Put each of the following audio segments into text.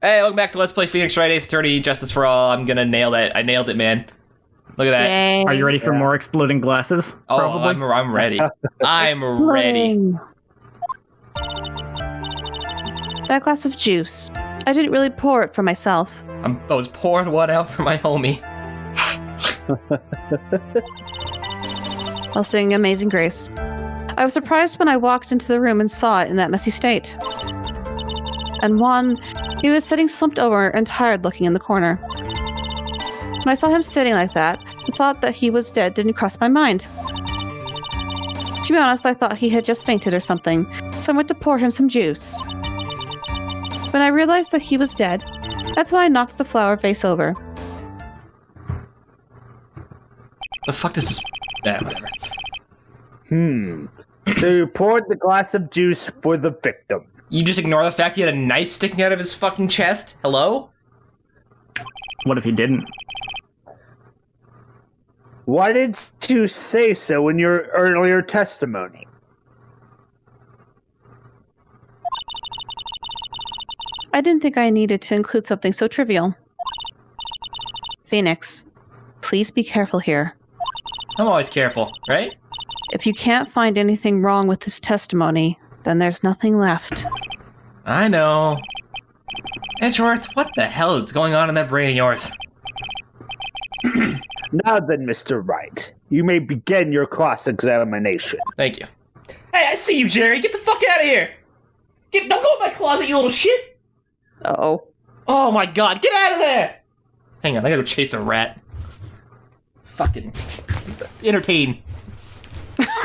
Hey, welcome back to Let's Play Phoenix Wright Ace Attorney Justice for All. I'm gonna nail that. I nailed it, man. Look at that. Yay. Are you ready for more exploding glasses? Oh, Probably? I'm ready. I'm ready. That glass of juice. I didn't really pour it for myself. I was pouring one out for my homie. While singing Amazing Grace. I was surprised when I walked into the room and saw it in that messy state. And Juan, he was sitting slumped over and tired looking in the corner. When I saw him sitting like that, the thought that he was dead didn't cross my mind. To be honest, I thought he had just fainted or something, so I went to pour him some juice. When I realized that he was dead, that's when I knocked the flower vase over. The fuck does this... whatever. So you poured the glass of juice for the victim. You just ignore the fact he had a knife sticking out of his fucking chest? Hello? What if he didn't? Why did you say so in your earlier testimony? I didn't think I needed to include something so trivial. Phoenix, please be careful here. I'm always careful, right? If you can't find anything wrong with this testimony, then there's nothing left. I know. Edgeworth, what the hell is going on in that brain of yours? Now then, Mr. Wright, you may begin your cross-examination. Thank you. Hey, I see you, Jerry. Get the fuck out of here. Don't go in my closet, you little shit. Uh-oh. Oh my god, get out of there. Hang on, I gotta go chase a rat. Fucking entertain.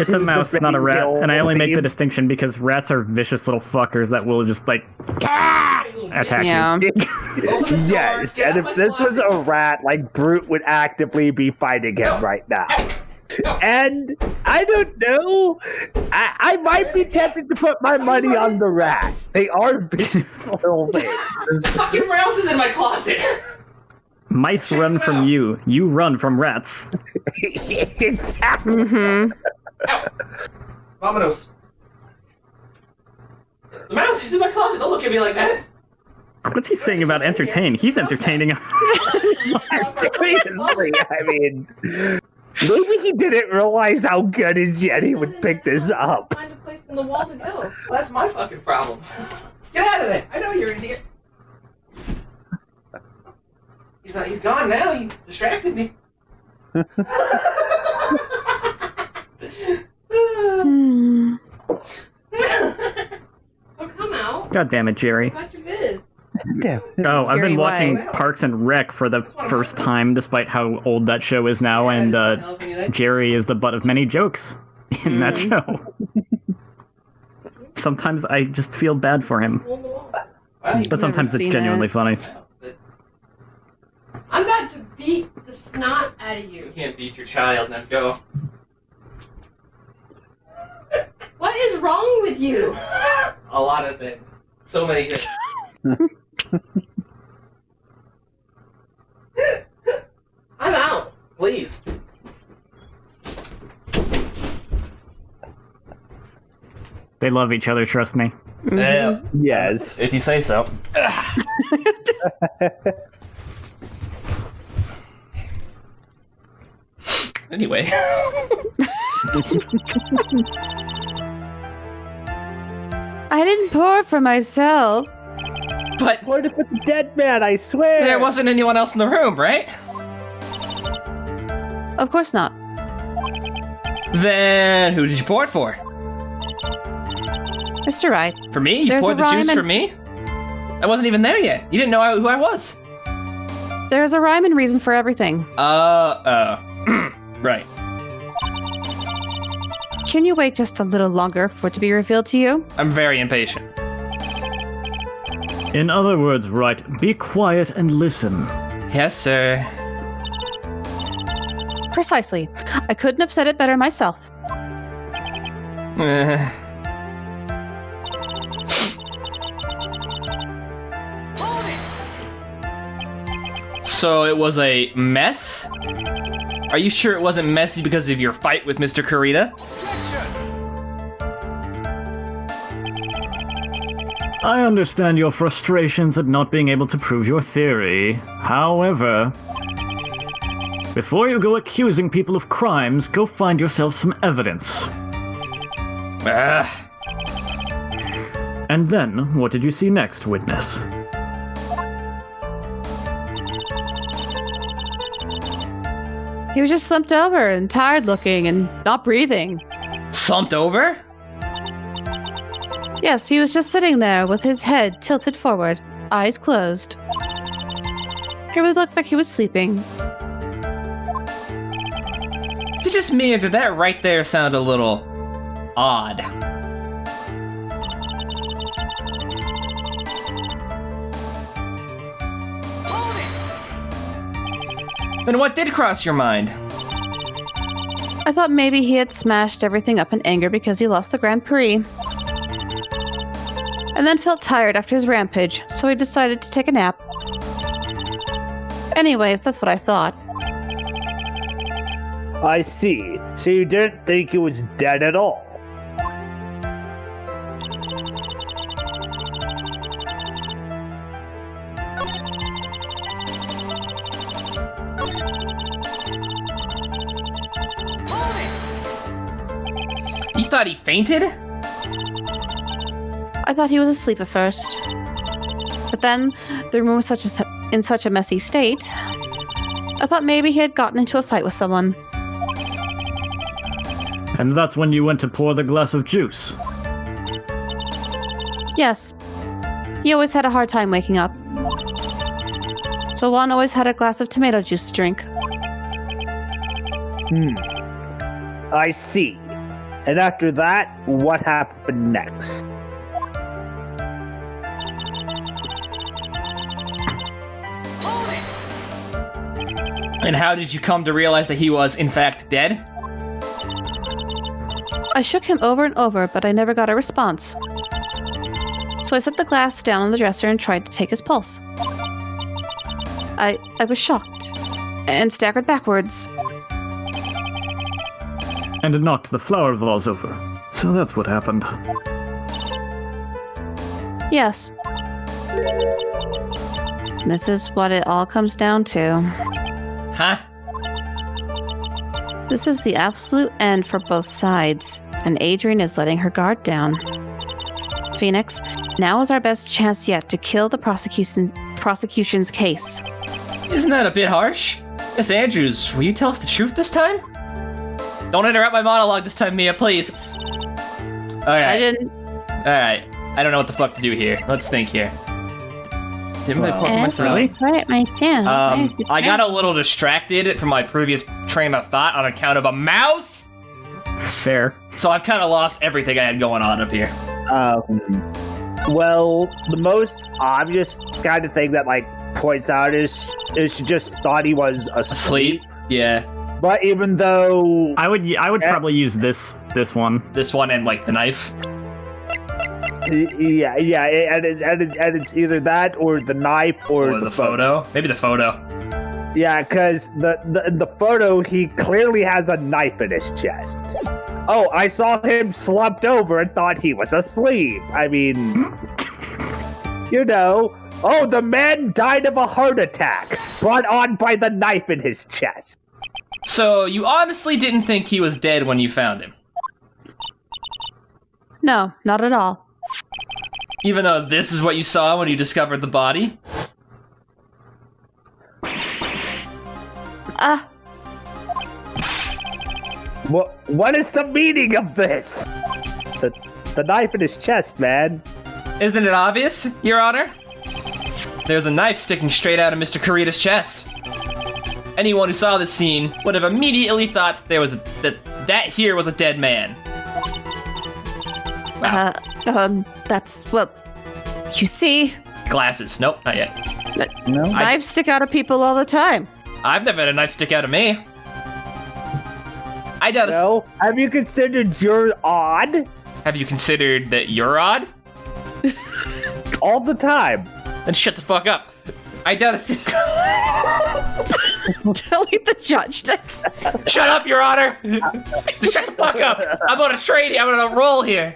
It's a mouse, not a rat, and I only make the distinction because rats are vicious little fuckers that will just, like, attack you. Yes, and if this was a rat, like, Brute would actively be fighting him right now. And, I don't know, I might be tempted to put my money on the rat. They are vicious little things. Fucking mouse is in my closet. Mice run from you. You run from rats. Exactly. Mm-hmm. Ow. Vamonos. The mouse, he's in my closet. Don't look at me like that. What's he saying about entertain? He's entertaining. Seriously, I mean, maybe he didn't realize how good and Jenny would pick this up. Find a place in the wall to go. Well, that's my fucking problem. Get out of there. I know you're in here. He's gone now. He distracted me. Oh, come out. God damn it, Jerry. Got your viz. Yeah. Oh, I've Jerry been watching White. Parks and Rec for the first time, despite how old that show is now, and Jerry is the butt of many jokes in that show. Sometimes I just feel bad for him, On the wall. but sometimes it's seen genuinely it. funny. I'm about to beat the snot out of You you. can't beat your child. Now go. What is wrong with you? A lot of things. So many things. I'm out. Please. They love each other, trust me. Yeah. Yes. If you say so. Anyway. I didn't pour it for myself. But Poured it for the dead man, I swear. there wasn't anyone else in the room, right? Of course not. Then who did you pour it for? Mr. Wright, For me? You There's poured a the juice rhyme for me? I wasn't even there yet. You didn't know who I was. there's a rhyme and reason for everything. Right. Can you wait just a little longer for it to be revealed to you? I'm very impatient. In other words, Wright, be quiet and listen. Yes, sir. Precisely. I couldn't have said it better myself. So it was a mess? Are you sure it wasn't messy because of your fight with Mr. Kurita? I understand your frustrations at not being able to prove your theory. However, before you go accusing people of crimes, go find yourself some evidence. And then, what did you see next, witness? He was just slumped over and tired looking and not breathing. Slumped over? Yes, he was just sitting there with his head tilted forward, eyes closed. He really looked like he was sleeping. Is it just me, or did that right there sound a little odd? Then what did cross your mind? I thought maybe he had smashed everything up in anger because he lost the Grand Prix. And then felt tired after his rampage, so he decided to take a nap. Anyways, that's what I thought. I see. So you didn't think he was dead at all? You thought he fainted? I thought he was asleep at first. But then, the room was in such a messy state, I thought maybe he had gotten into a fight with someone. And that's when you went to pour the glass of juice. Yes. He always had a hard time waking up. So Juan always had a glass of tomato juice to drink. I see. And after that, what happened next? And how did you come to realize that he was, in fact, dead? I shook him over and over, but I never got a response. So I set the glass down on the dresser and tried to take his pulse. I was shocked and staggered backwards. And it knocked the flower vase over. So that's what happened. Yes. This is what it all comes down to. Huh? This is the absolute end for both sides, and Adrian is letting her guard down. Phoenix, now is our best chance yet to kill the prosecution's case. Isn't that a bit harsh? Miss Andrews, will you tell us the truth this time? Don't interrupt my monologue this time, Mia, please. Alright. I didn't. Alright. I don't know what the fuck to do here. Let's think here. Didn't really pour for myself. Really? Right, myself. I got a little distracted from my previous train of thought on account of a mouse! Fair. So I've kind of lost everything I had going on up here. Well, the most obvious kind of thing that points out is she just thought he was asleep. Yeah. But even though I would probably use this one. This one and the knife. yeah, and it's either that or the knife or the photo. Maybe the photo. Yeah, because the photo, he clearly has a knife in his chest. Oh, I saw him slumped over and thought he was asleep. I mean, oh, the man died of a heart attack brought on by the knife in his chest. So you honestly didn't think he was dead when you found him? No, not at all. Even though this is what you saw when you discovered the body? What is the meaning of this? The knife in his chest, man. Isn't it obvious, Your Honor? There's a knife sticking straight out of Mr. Kurita's chest. Anyone who saw this scene would have immediately thought that here was a dead man. Wow. That's, well, you see. Glasses. Nope, not yet. No. Knives stick out of people all the time. I've never had a knife stick out of me. I doubt No. Have you considered you're odd? Have you considered that you're odd? All the time. Then shut the fuck up. I doubt a Delete the judge. Shut up, Your Honor! Just shut the fuck up! I'm on a trade here, I'm on a roll here!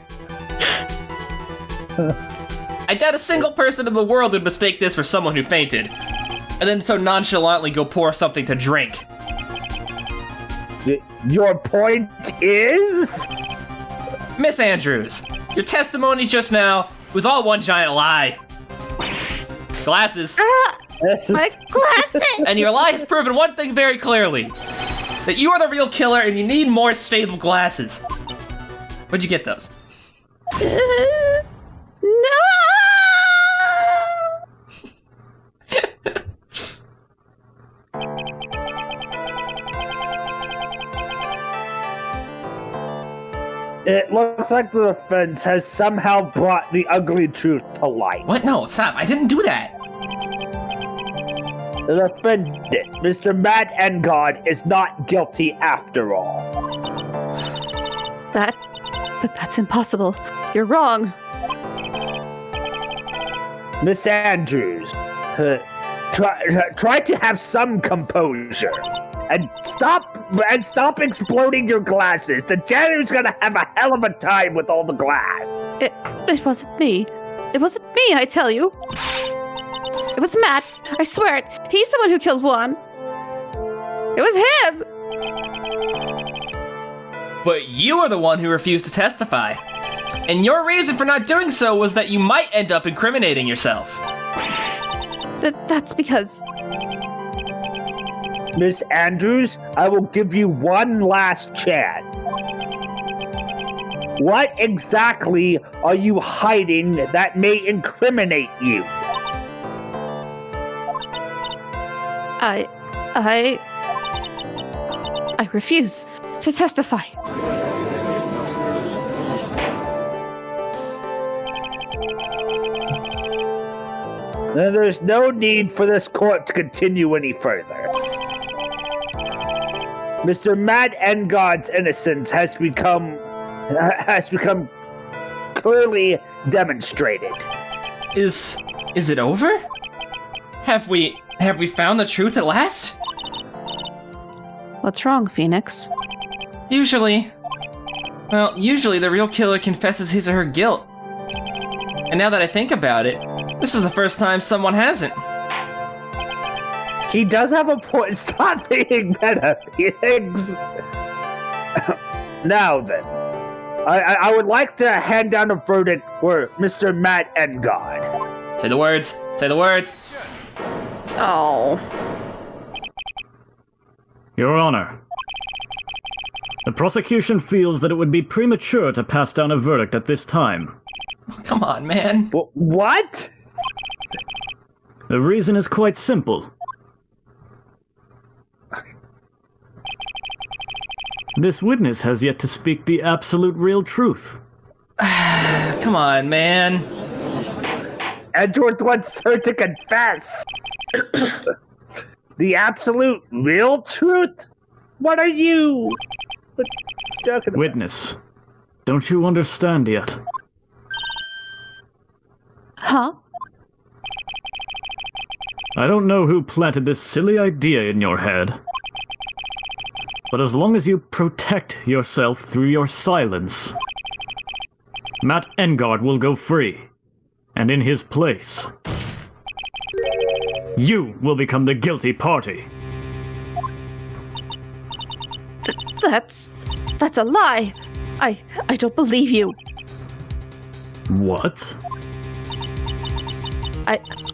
I doubt a single person in the world would mistake this for someone who fainted, and then so nonchalantly go pour something to drink. Your point is? Miss Andrews, your testimony just now was all one giant lie. Glasses. My glasses! And your lie has proven one thing very clearly. That you are the real killer and you need more stable glasses. Where'd you get those? No! It looks like the defense has somehow brought the ugly truth to light. What? No, stop. I didn't do that. The defendant, Mr. Matt Engard, is not guilty after all. But that's impossible. You're wrong. Miss Andrews, try to have some composure. And stop exploding your glasses. The janitor's gonna have a hell of a time with all the glass. It wasn't me. It wasn't me, I tell you. It was Matt. I swear it. He's the one who killed Juan. It was him. But you are the one who refused to testify. And your reason for not doing so was that you might end up incriminating yourself. That's because... Miss Andrews, I will give you one last chance. What exactly are you hiding that may incriminate you? I refuse to testify. Then there's no need for this court to continue any further. Mr. Matt Engard's innocence has become clearly demonstrated. Is it over? Have we found the truth at last? What's wrong, Phoenix? Usually the real killer confesses his or her guilt. And now that I think about it, this is the first time someone hasn't. He does have a point. Stop being meta, Phoenix. Now then, I would like to hand down a verdict for Mr. Matt Engard. Say the words. Say the words. Oh. Your Honor, the prosecution feels that it would be premature to pass down a verdict at this time. Come on, man. What? The reason is quite simple. This witness has yet to speak the absolute real truth. Come on, man. Edgeworth wants her to confess. The absolute real truth? What are you talking about? Witness, don't you understand yet? Huh? I don't know who planted this silly idea in your head. But as long as you protect yourself through your silence, Matt Engard will go free. And in his place, you will become the guilty party. That's a lie. I don't believe you. What?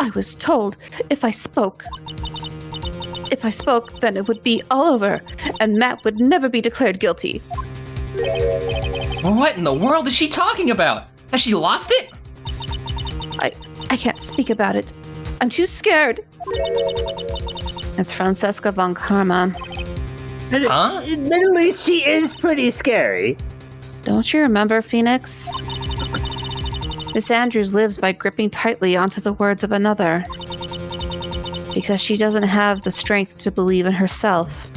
I was told if I spoke, then it would be all over, and Matt would never be declared guilty. What in the world is she talking about? Has she lost it? I can't speak about it. I'm too scared. It's Francesca von Karma. Huh? Admittedly, she is pretty scary. Don't you remember, Phoenix? Miss Andrews lives by gripping tightly onto the words of another. Because she doesn't have the strength to believe in herself.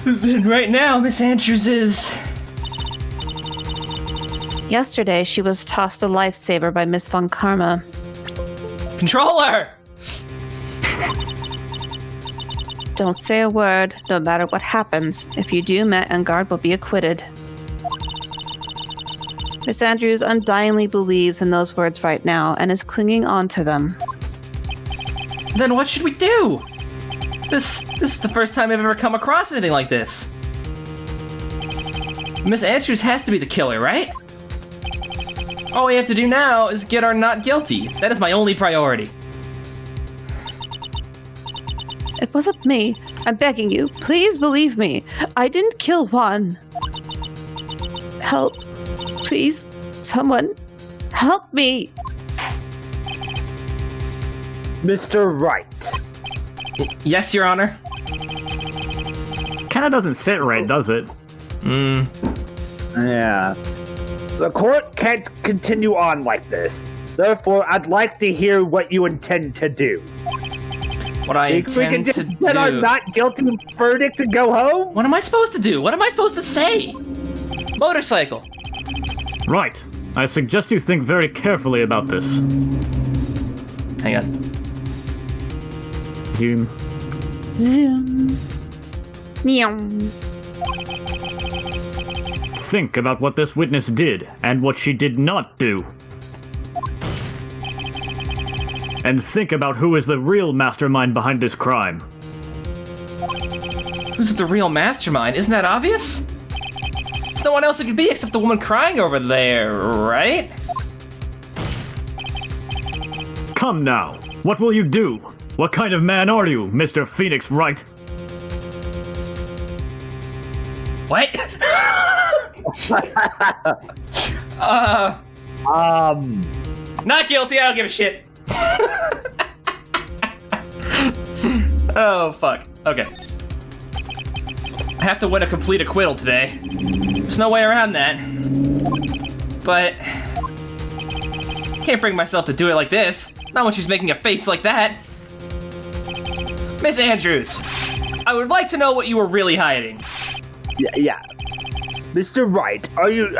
Then right now, Miss Andrews is... Yesterday, she was tossed a lifesaver by Miss Von Karma. Controller! Don't say a word, no matter what happens. If you do, Matt Engard will be acquitted. Miss Andrews undyingly believes in those words right now and is clinging on to them. Then what should we do? This is the first time I've ever come across anything like this. Miss Andrews has to be the killer, right? All we have to do now is get our not guilty. That is my only priority. It wasn't me. I'm begging you. Please believe me. I didn't kill Juan. Help. Please. Someone. Help me. Mr. Wright. Yes, Your Honor. Kinda doesn't sit right, does it? Yeah. The court can't continue on like this. Therefore, I'd like to hear what you intend to do. What I We intend can to just get our do... not guilty verdict and go home? What am I supposed to do? What am I supposed to say? Motorcycle. Right. I suggest you think very carefully about this. Hang on. Zoom. Zoom. Meow. Think about what this witness did and what she did not do. And think about who is the real mastermind behind this crime. Who's the real mastermind? Isn't that obvious? There's no one else it could be except the woman crying over there, right? Come now. What will you do? What kind of man are you, Mr. Phoenix Wright? What? Not guilty, I don't give a shit. Oh, fuck. Okay. I have to win a complete acquittal today. There's no way around that. But... can't bring myself to do it like this. Not when she's making a face like that. Miss Andrews, I would like to know what you were really hiding. Yeah. Mr. Wright, are you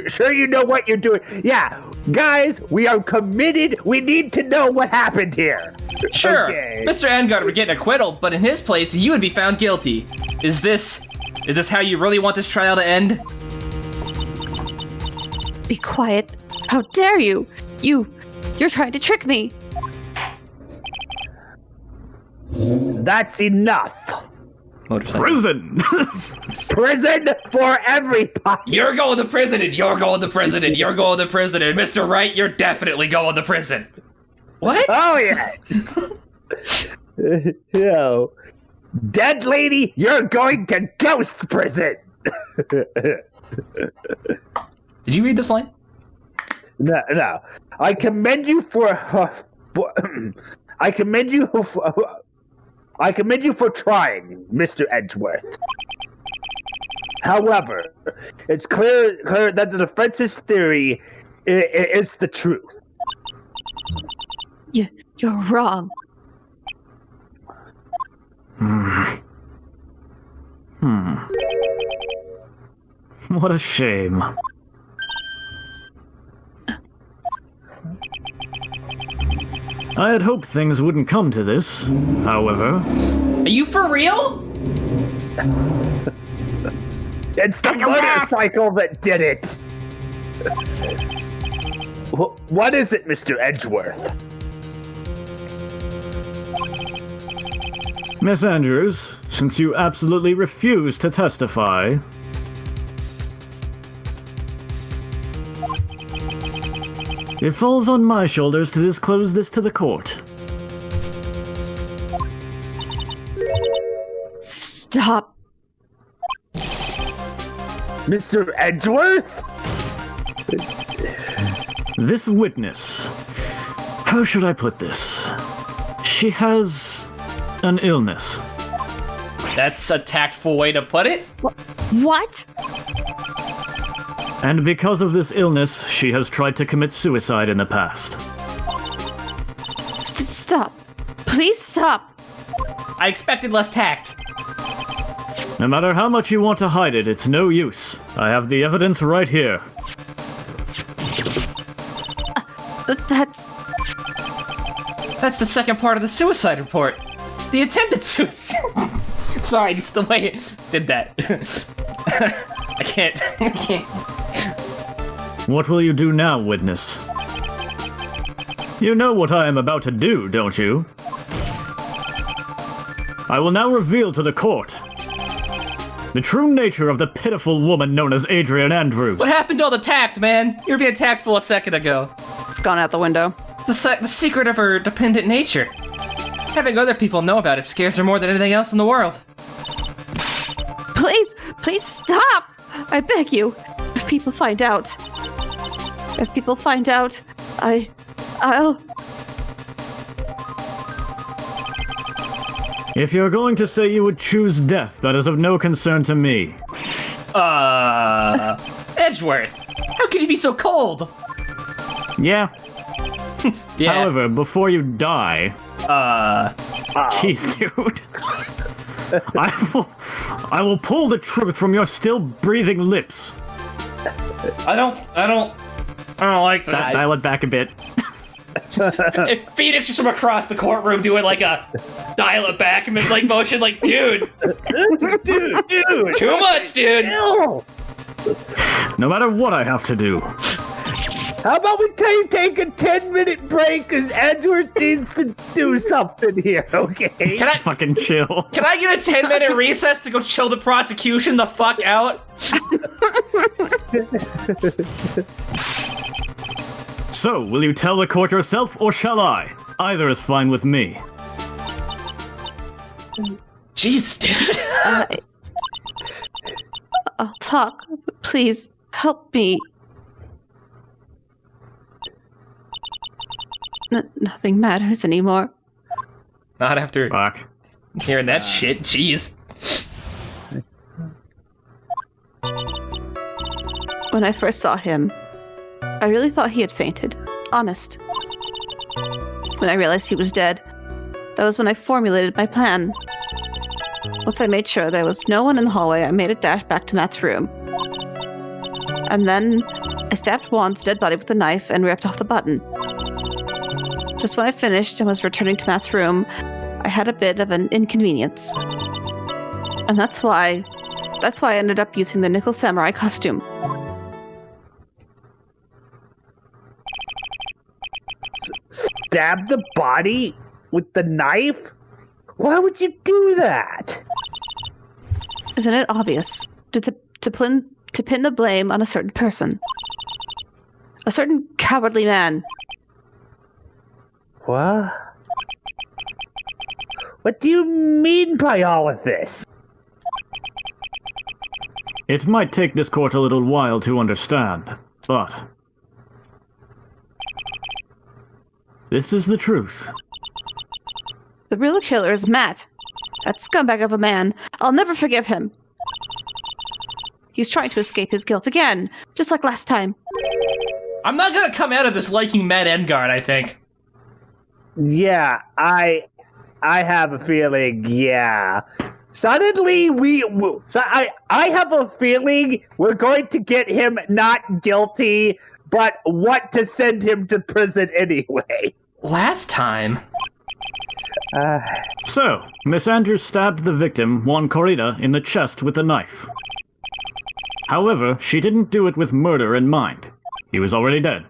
sure you know what you're doing? Yeah, guys, we are committed. We need to know what happened here. Sure, Okay. Mr. Engard would get an acquittal, but in his place, you would be found guilty. Is this how you really want this trial to end? Be quiet. How dare you? You're trying to trick me. That's enough. Motorcycle. Prison! Prison for everybody. You're going to prison, and you're going to prison, and you're going to prison, and Mr. Wright, you're definitely going to prison. What? Oh yeah. Yo, dead lady, you're going to ghost prison. Did you read this line? No. I commend you for trying, Mr. Edgeworth. However, it's clear that the defense's theory is the truth. You're wrong. What a shame. I had hoped things wouldn't come to this, however. Are you for real? It's the motorcycle that did it! What is it, Mr. Edgeworth? Miss Andrews, since you absolutely refuse to testify, it falls on my shoulders to disclose this to the court. Stop. Mr. Edgeworth? This witness, how should I put this? She has an illness. That's a tactful way to put it. What? And because of this illness, she has tried to commit suicide in the past. Stop. Please stop. I expected less tact. No matter how much you want to hide it, it's no use. I have the evidence right here. That's the second part of the suicide report. The attempted suicide. Sorry, just the way it did that. I can't. What will you do now, witness? You know what I am about to do, don't you? I will now reveal to the court the true nature of the pitiful woman known as Adrian Andrews. What happened to all the tact, man? You were being tactful a second ago. It's gone out the window. The secret of her dependent nature. Having other people know about it scares her more than anything else in the world. Please stop! I beg you. If people find out, I'll... If you're going to say you would choose death, that is of no concern to me. Edgeworth, how could you be so cold? Yeah. Yeah. However, before you die... Jeez, dude. I will pull the truth from your still breathing lips. I don't like this. Dial it back a bit. And Phoenix just from across the courtroom doing like a dial it back and like motion, like, dude, Dude. too much, dude. No. No matter what I have to do. How about we take a 10-minute break because Edgeworth needs to do something here, okay? Can I Fucking chill. Can I get a 10-minute recess to go chill the prosecution the fuck out? So, will you tell the court yourself, or shall I? Either is fine with me. Jeez, dude. I'll talk. Please, help me. Nothing matters anymore. Not after Fuck. hearing that shit. Jeez. When I first saw him, I really thought he had fainted. Honest. When I realized he was dead, that was when I formulated my plan. Once I made sure there was no one in the hallway, I made a dash back to Matt's room. And then I stabbed Juan's dead body with a knife and ripped off the button. Just when I finished and was returning to Matt's room, I had a bit of an inconvenience. And that's why I ended up using the nickel samurai costume. Stab the body with the knife? Why would you do that? Isn't it obvious? To pin the blame on a certain person. A certain cowardly man. What? What do you mean by all of this? It might take this court a little while to understand, but... this is the truth. The real killer is Matt. That scumbag of a man. I'll never forgive him. He's trying to escape his guilt again, just like last time. I'm not gonna come out of this liking Matt Engard, I think. Yeah, I have a feeling, yeah. Suddenly I have a feeling we're going to get him not guilty, but want to send him to prison anyway. Last time? So, Miss Andrews stabbed the victim, Juan Corrida, in the chest with a knife. However, she didn't do it with murder in mind. He was already dead.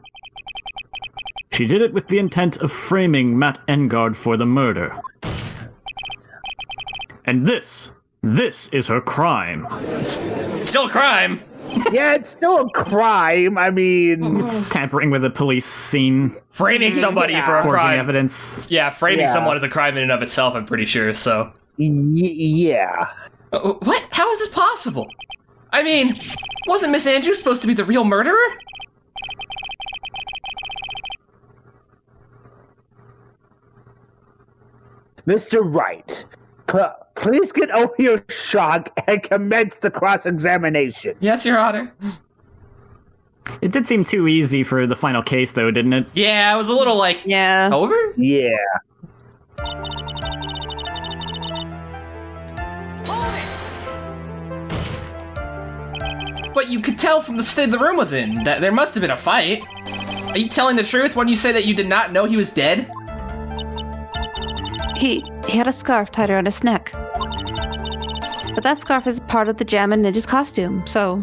She did it with the intent of framing Matt Engard for the murder. And this is her crime. Still a crime. Yeah, it's still a crime. I mean, It's tampering with a police scene, Framing somebody for a forging crime. evidence. Yeah, framing Yeah. someone is a crime in and of itself, I'm pretty sure, so. yeah. What? How is this possible? I mean, wasn't Miss Andrews supposed to be the real murderer? Mr. Wright, please get over your shock and commence the cross-examination. Yes, Your Honor. It did seem too easy for the final case, though, didn't it? Yeah, I was a little like, Yeah. over? Yeah. But you could tell from the state the room was in that there must have been a fight. Are you telling the truth when you say that you did not know he was dead? He had a scarf tied around his neck. But that scarf is part of the Jam and Ninja's costume, so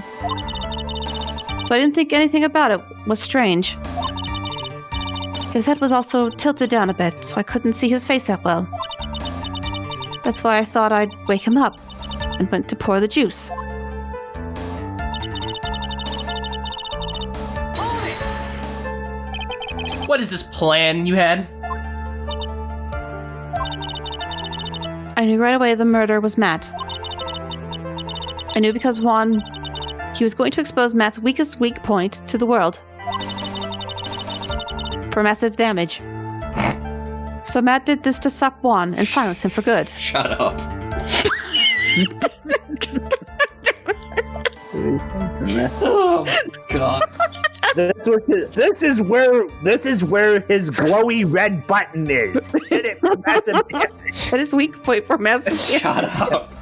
So I didn't think anything about it was strange. His head was also tilted down a bit, so I couldn't see his face that well. That's why I thought I'd wake him up and went to pour the juice. What is this plan you had? I knew right away the murderer was Matt. I knew because Juan, he was going to expose Matt's weakest weak point to the world. For massive damage. So Matt did this to stop Juan and silence him for good. Shut up. Oh my god. This is where his glowy red button is. Hit it for massive damage. That is weak point for massive damage. Shut up.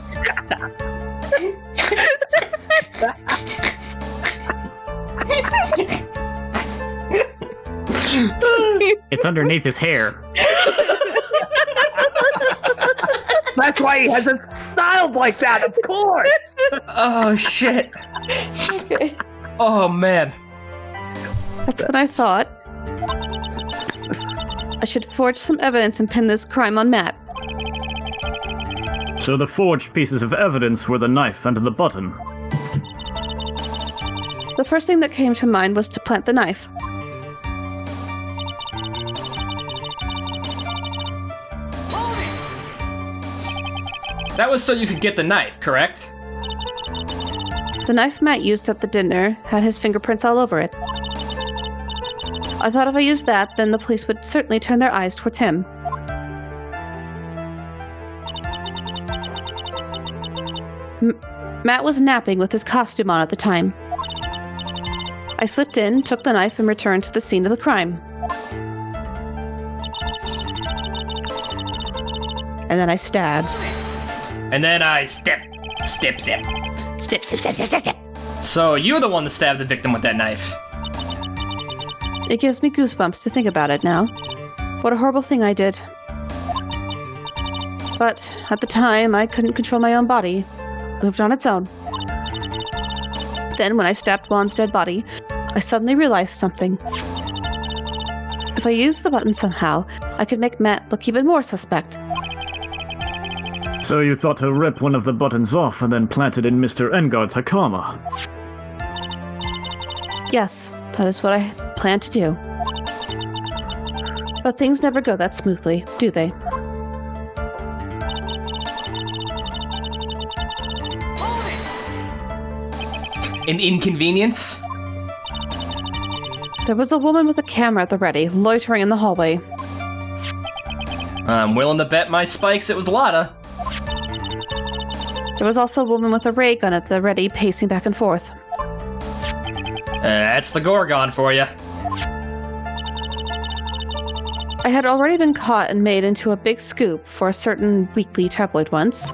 It's underneath his hair. That's why he has it styled like that, of course. Oh shit. Okay. Oh man. That's what I thought. I should forge some evidence and pin this crime on Matt. So the forged pieces of evidence were the knife and the button. The first thing that came to mind was to plant the knife. That was so you could get the knife, correct? The knife Matt used at the dinner had his fingerprints all over it. I thought if I used that, then the police would certainly turn their eyes towards him. Matt was napping with his costume on at the time. I slipped in, took the knife, and returned to the scene of the crime. And then I stabbed. And then I step. Snip, snip, snip, snip, snip, snip. So you're the one that stabbed the victim with that knife. It gives me goosebumps to think about it now. What a horrible thing I did. But at the time, I couldn't control my own body. It moved on its own. Then, when I stabbed Juan's dead body, I suddenly realized something. If I used the button somehow, I could make Matt look even more suspect. So you thought to rip one of the buttons off and then plant it in Mr. Engard's Hakama? Yes, that is what I plan to do. But things never go that smoothly, do they? An inconvenience? There was a woman with a camera at the ready, loitering in the hallway. I'm willing to bet my spikes it was Lotta. There was also a woman with a ray gun at the ready, pacing back and forth. That's the Gorgon for you. I had already been caught and made into a big scoop for a certain weekly tabloid once,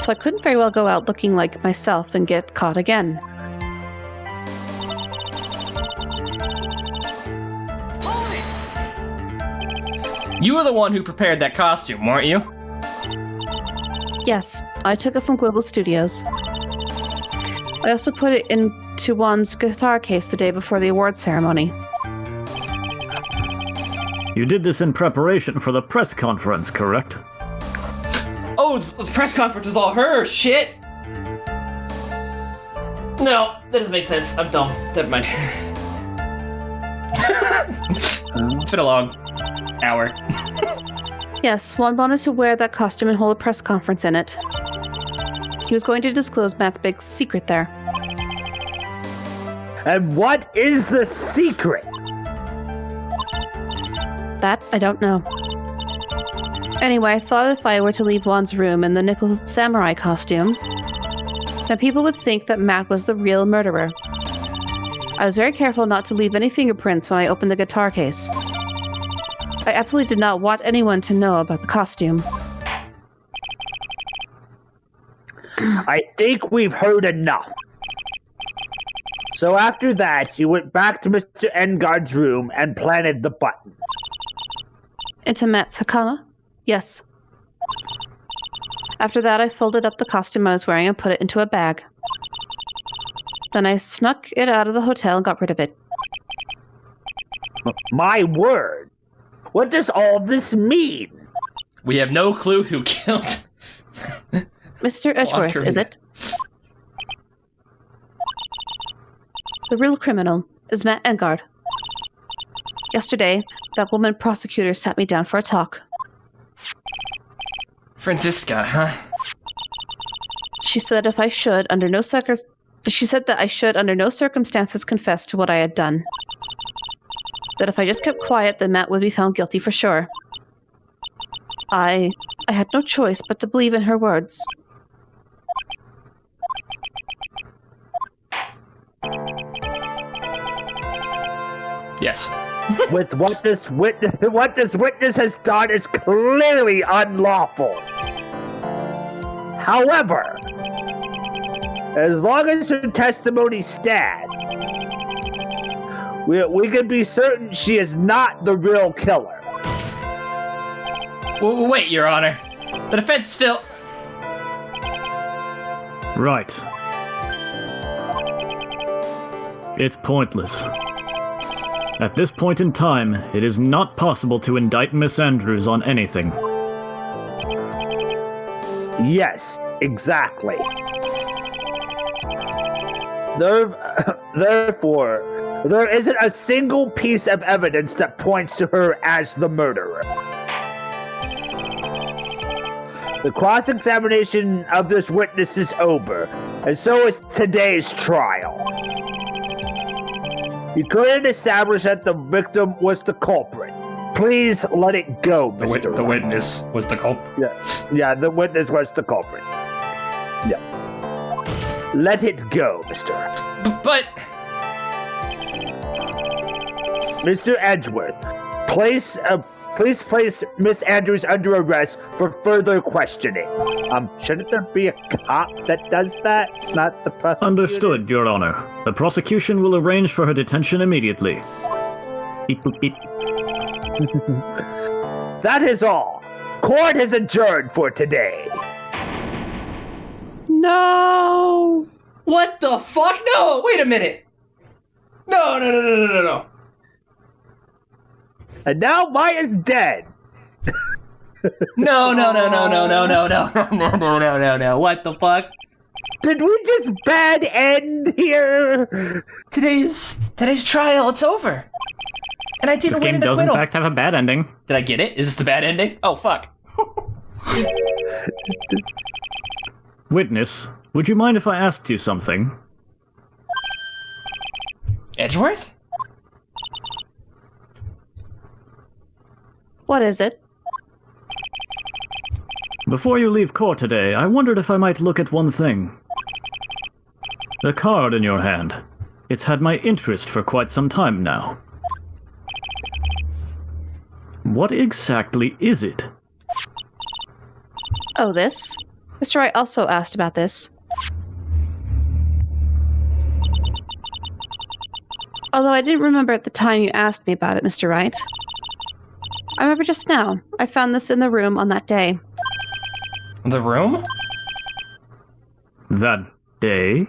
so I couldn't very well go out looking like myself and get caught again. You were the one who prepared that costume, weren't you? Yes, I took it from Global Studios. I also put it into Juan's guitar case the day before the awards ceremony. You did this in preparation for the press conference, correct? Oh, the press conference was all her shit. No, that doesn't make sense. I'm dumb. Never mind. It's been a long hour. Yes, Juan wanted to wear that costume and hold a press conference in it. He was going to disclose Matt's big secret there. And what is the secret? That, I don't know. Anyway, I thought if I were to leave Juan's room in the nickel samurai costume, then people would think that Matt was the real murderer. I was very careful not to leave any fingerprints when I opened the guitar case. I absolutely did not want anyone to know about the costume. I think we've heard enough. So after that, you went back to Mr. Engard's room and planted the button. Into Matt's Hakama? Yes. After that, I folded up the costume I was wearing and put it into a bag. Then I snuck it out of the hotel and got rid of it. My word. What does all this mean? We have no clue who killed Mr. Edgeworth, Walker. is it? The real criminal is Matt Engard. Yesterday, that woman prosecutor sat me down for a talk. Francisca, huh? She said that I should under no circumstances confess to what I had done. That if I just kept quiet, then Matt would be found guilty for sure. I had no choice but to believe in her words. Yes. With what this witness has done is clearly unlawful. However, as long as her testimony stands, we can be certain she is not the real killer. Wait, Your Honor. The defense still... Right. It's pointless. At this point in time, it is not possible to indict Miss Andrews on anything. Yes, exactly. Therefore, there isn't a single piece of evidence that points to her as the murderer. The cross-examination of this witness is over, and so is today's trial. You couldn't establish that the victim was the culprit. Please let it go, Mr. The witness was the culprit. Yeah, the witness was the culprit. Yeah. Let it go, Mr. But... Mr. Edgeworth, please place Miss Andrews under arrest for further questioning. Shouldn't there be a cop that does that, not the prosecutor? Understood, Your Honor. The prosecution will arrange for her detention immediately. Beep boop beep. That is all. Court is adjourned for today. No! What the fuck? No! Wait a minute! No. And now Maya's dead. No. What the fuck? Did we just bad end here? Today's trial, it's over. And I didn't This win game an does in acquittal. fact have a bad ending. Did I get it? Is this the bad ending? Oh, fuck. Witness, would you mind if I asked you something? Edgeworth? What is it? Before you leave court today, I wondered if I might look at one thing. The card in your hand. It's had my interest for quite some time now. What exactly is it? Oh, this? Mr. Wright also asked about this. Although I didn't remember at the time you asked me about it, Mr. Wright. I remember just now. I found this in the room on that day. The room? That day?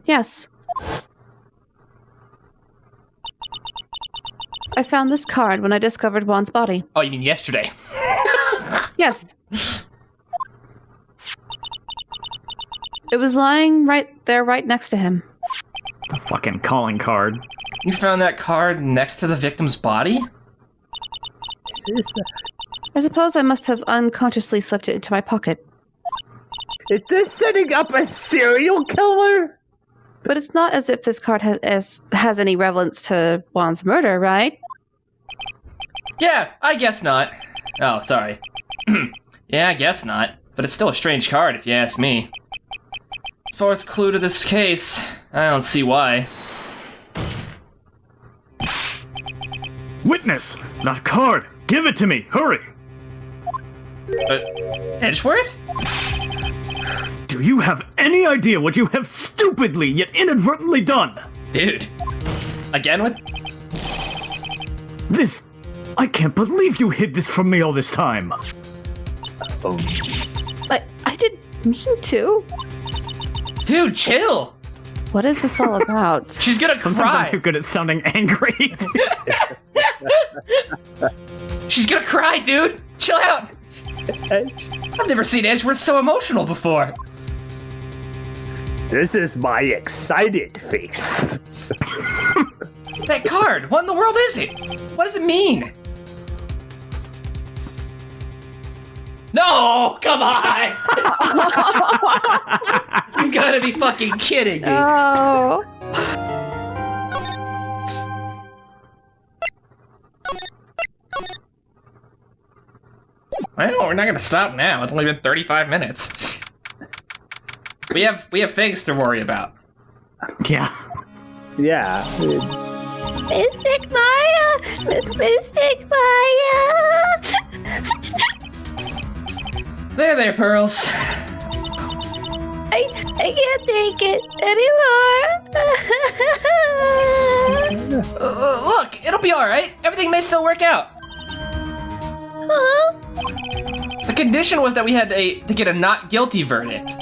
Yes. I found this card when I discovered Juan's body. Oh, you mean yesterday? Yes. It was lying right there, right next to him. The fucking calling card. You found that card next to the victim's body? I suppose I must have unconsciously slipped it into my pocket. Is this setting up a serial killer? But it's not as if this card has any relevance to Juan's murder, right? Yeah, I guess not. Oh, sorry. Yeah, I guess not. But it's still a strange card, if you ask me. As far as a clue to this case, I don't see why. Witness! That card! Give it to me! Hurry! Edgeworth? Do you have any idea what you have stupidly yet inadvertently done? Dude. Again with... This... I can't believe you hid this from me all this time! I didn't mean to. Dude, chill! What is this all about? She's gonna Sometimes I'm cry. too good at sounding angry. She's gonna cry, dude. Chill out. I've never seen Edgeworth so emotional before. This is my excited face. That card. What in the world is it? What does it mean? No, come on. You've got to be fucking kidding me. Oh. Well, we're not gonna stop now. It's only been 35 minutes. We have things to worry about. Yeah. Yeah. Mystic Maya! Mystic Maya! There, Pearls. I can't take it anymore. Look, it'll be all right. Everything may still work out. Huh? The condition was that we had to get a not guilty verdict.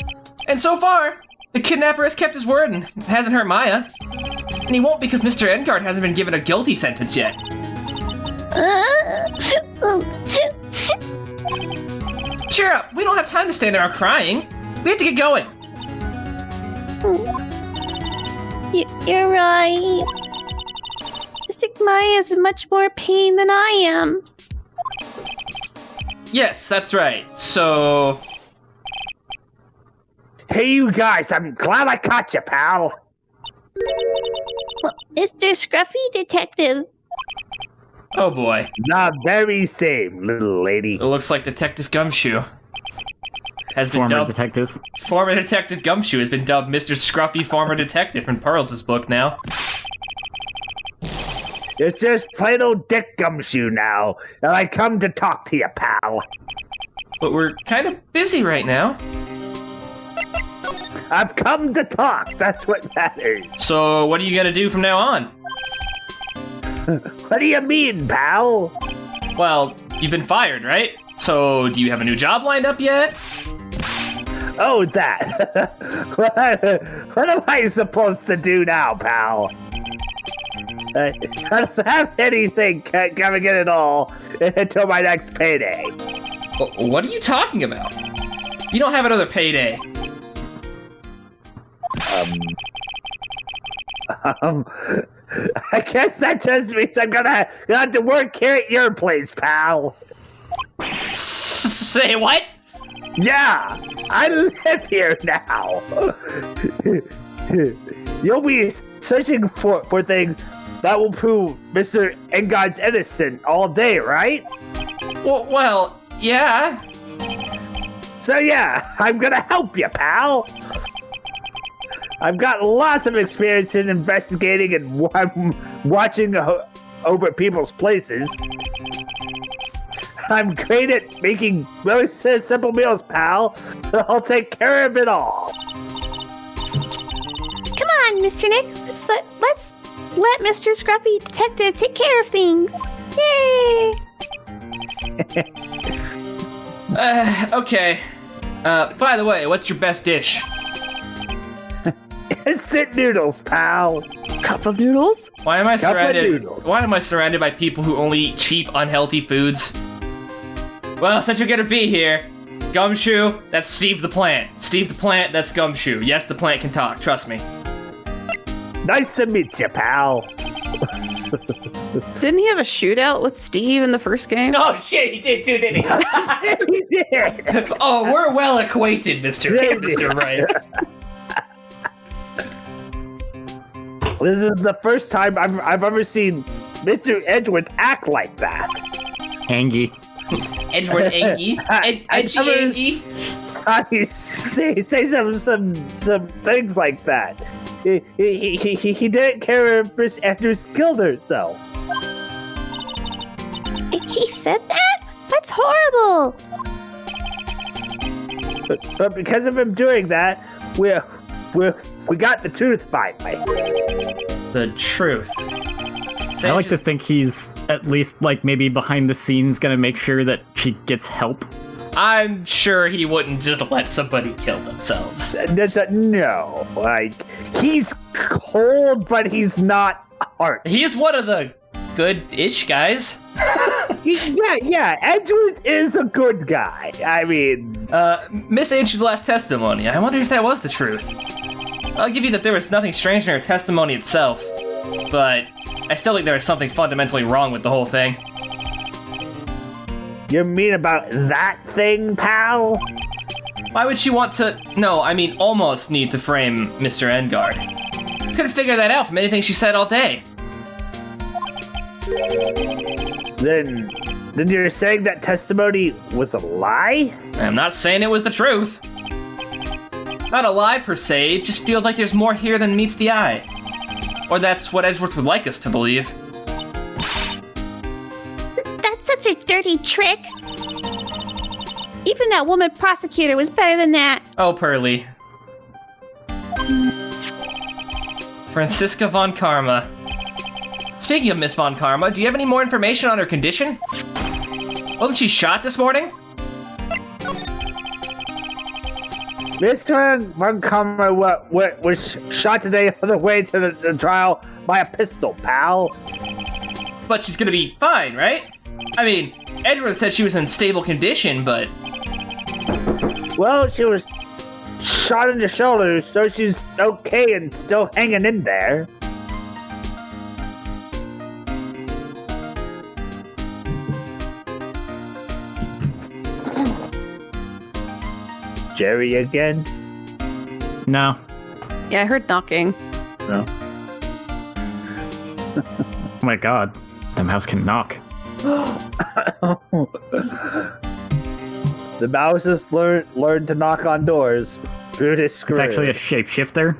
And so far, the kidnapper has kept his word and hasn't hurt Maya. And he won't because Mr. Engard hasn't been given a guilty sentence yet. Cheer up, we don't have time to stand around crying. We have to get going. You're right. Mystic Maya is in much more pain than I am. Yes, that's right. So, Hey, you guys, I'm glad I caught you, pal. Well, Mr. Scruffy Detective. oh boy. The very same, little lady. It looks like Detective Gumshoe has been Former dubbed. detective. Former Detective Gumshoe has been dubbed Mr. Scruffy Former Detective in Pearls' book now. It's just plain old Dick Gumshoe now, and I come to talk to you, pal. But we're kind of busy right now. I've come to talk, that's what matters. So, what are you gonna do from now on? What do you mean, pal? Well, you've been fired, right? So, do you have a new job lined up yet? Oh, that. What am I supposed to do now, pal? I don't have anything coming in at all until my next payday. What are you talking about? You don't have another payday. I guess that just means I'm gonna have to work here at your place, pal. Say what? Yeah, I live here now. You'll be searching for things that will prove Mr. Engard's innocent all day, right? Well, yeah. So yeah, I'm gonna help you, pal. I've got lots of experience in investigating and watching over people's places. I'm great at making really simple meals, pal. I'll take care of it all. Come on, Mr. Nick. Let's let Mr. Scruffy Detective take care of things. Yay! Okay. By the way, what's your best dish? Instant noodles, pal. Cup of noodles? Why am I Cup of surrounded? noodles. Why am I surrounded by people who only eat cheap, unhealthy foods? Well, since you're gonna be here, Gumshoe, that's Steve the Plant. Steve the Plant, that's Gumshoe. Yes, the plant can talk. Trust me. Nice to meet you, pal. Didn't he have a shootout with Steve in the first game? Oh shit, he did too, didn't he? He did. Oh, we're well acquainted, Mr. Wright. This is the first time I've ever seen Mr. Edgeworth act like that. Angie. Edward Angie. Edgy never- Angie. I say some things like that. He didn't care if Miss Andrews killed herself. He said that? That's horrible. But because of him doing that, we got the truth finally. The truth. I like to think he's at least, like, maybe behind the scenes gonna make sure that she gets help. I'm sure he wouldn't just let somebody kill themselves. No, like, he's cold, but he's not hard. He's one of the good-ish guys. Yeah, Edgeworth is a good guy. I mean... Miss Ainsley's last testimony, I wonder if that was the truth. I'll give you that there was nothing strange in her testimony itself, but I still think there is something fundamentally wrong with the whole thing. You mean about that thing, pal? Why would she want to... No, I mean almost need to frame Mr. Engard. Couldn't figure that out from anything she said all day. Then you're saying that testimony was a lie? I'm not saying it was the truth. Not a lie per se, it just feels like there's more here than meets the eye. Or that's what Edgeworth would like us to believe. That's such a dirty trick. Even that woman prosecutor was better than that. Oh, Pearly. Franziska von Karma. Speaking of Miss von Karma, do you have any more information on her condition? Wasn't she shot this morning? Mr. Von Karma was shot today on the way to the trial by a pistol, pal. But she's gonna be fine, right? I mean, Edward said she was in stable condition, but... Well, she was shot in the shoulder, so she's okay and still hanging in there. Jerry again? No. Yeah, I heard knocking. No. Oh my god. The mouse can knock. The mouse has learned to knock on doors. Brute is screwed. It's actually a shapeshifter.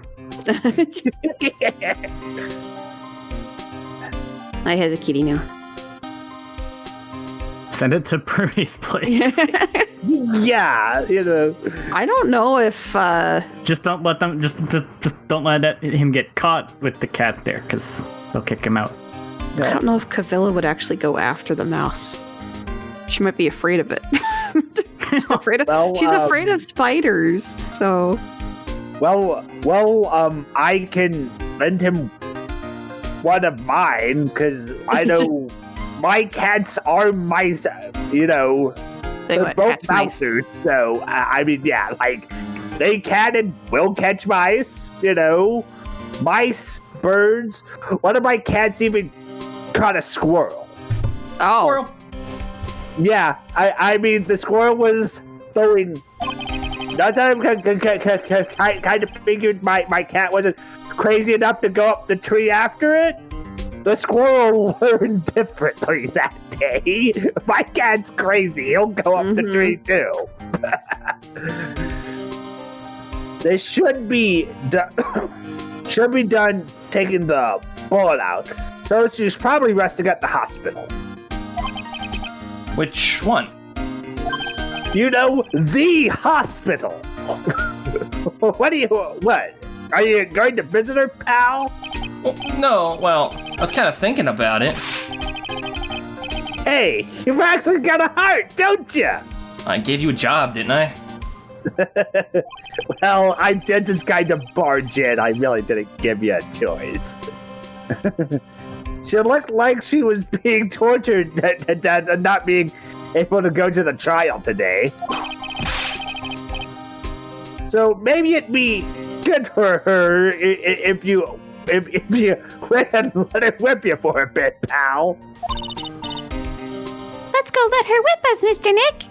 I has a kitty now. Send it to Prudy's place. Yeah, you know. I don't know if Just don't let them. Just don't let him get caught with the cat there, because they'll kick him out. I don't know if Cavilla would actually go after the mouse. She might be afraid of it. She's afraid of, Well, she's afraid of spiders. So I can lend him one of mine because I know my cats are mice. You know, they they're both mousers. So I mean, yeah, like they can and will catch mice. You know, mice, birds. One of my cats even caught a squirrel. Oh. Squirrel. Yeah, I mean, the squirrel was throwing... Not that I kind of figured my cat wasn't crazy enough to go up the tree after it. The squirrel learned differently that day. My cat's crazy. He'll go up the tree, too. This should be done taking the bullet out. So she's probably resting at the hospital. Which one? You know, the hospital. What? Are you going to visit her, pal? No, well, I was kind of thinking about it. Hey, you've actually got a heart, don't you? I gave you a job, didn't I? Well, I did just kind of barge in. I really didn't give you a choice. She looked like she was being tortured and not being able to go to the trial today. So maybe it'd be good for her if you went and let her whip you for a bit, pal. Let's go let her whip us, Mr. Nick.